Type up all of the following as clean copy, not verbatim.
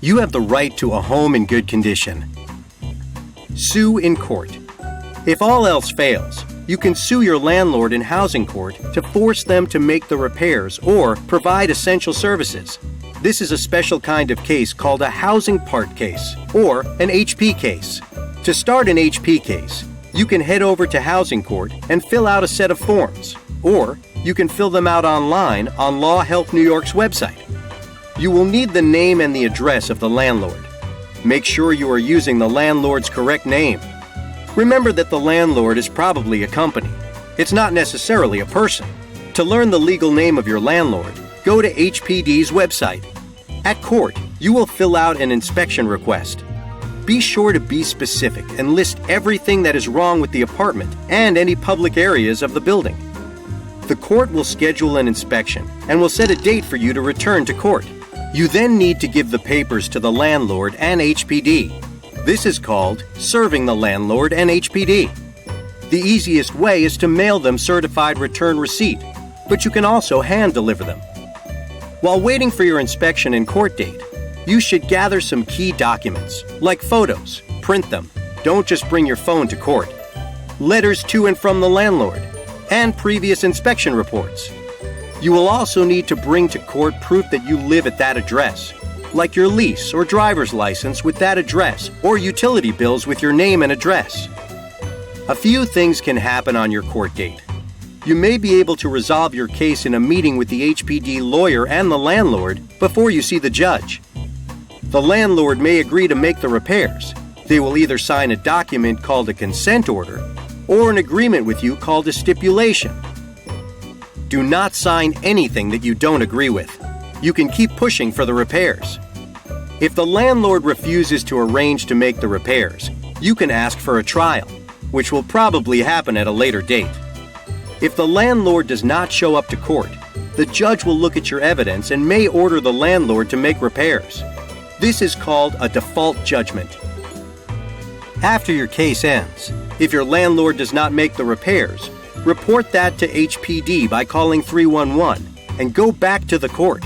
You have the right to a home in good condition. Sue in court. If all else fails, you can sue your landlord in housing court to force them to make the repairs or provide essential services. This is a special kind of case called a housing part case or an HP case. To start an HP case, you can head over to housing court and fill out a set of forms, or you can fill them out online on Law Help New York's website. You will need the name and the address of the landlord. Make sure you are using the landlord's correct name. Remember that the landlord is probably a company. It's not necessarily a person. To learn the legal name of your landlord, go to HPD's website. At court, you will fill out an inspection request. Be sure to be specific and list everything that is wrong with the apartment and any public areas of the building. The court will schedule an inspection and will set a date for you to return to court. You then need to give the papers to the landlord and HPD. This is called serving the landlord and HPD. The easiest way is to mail them certified return receipt, but you can also hand deliver them. While waiting for your inspection and court date, you should gather some key documents, like photos, print them. Don't just bring your phone to court. Letters to and from the landlord, and previous inspection reports. You will also need to bring to court proof that you live at that address, like your lease or driver's license with that address or utility bills with your name and address. A few things can happen on your court date. You may be able to resolve your case in a meeting with the HPD lawyer and the landlord before you see the judge. The landlord may agree to make the repairs. They will either sign a document called a consent order or an agreement with you called a stipulation. Do not sign anything that you don't agree with. You can keep pushing for the repairs. If the landlord refuses to arrange to make the repairs, you can ask for a trial, which will probably happen at a later date. If the landlord does not show up to court, the judge will look at your evidence and may order the landlord to make repairs. This is called a default judgment. After your case ends, if your landlord does not make the repairs, report that to HPD by calling 311 and go back to the court.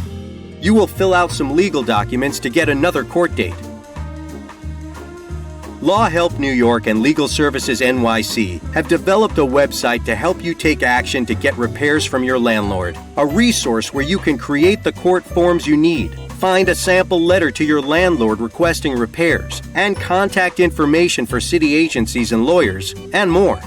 You will fill out some legal documents to get another court date. Law Help New York and Legal Services NYC have developed a website to help you take action to get repairs from your landlord, a resource where you can create the court forms you need, find a sample letter to your landlord requesting repairs, and contact information for city agencies and lawyers, and more.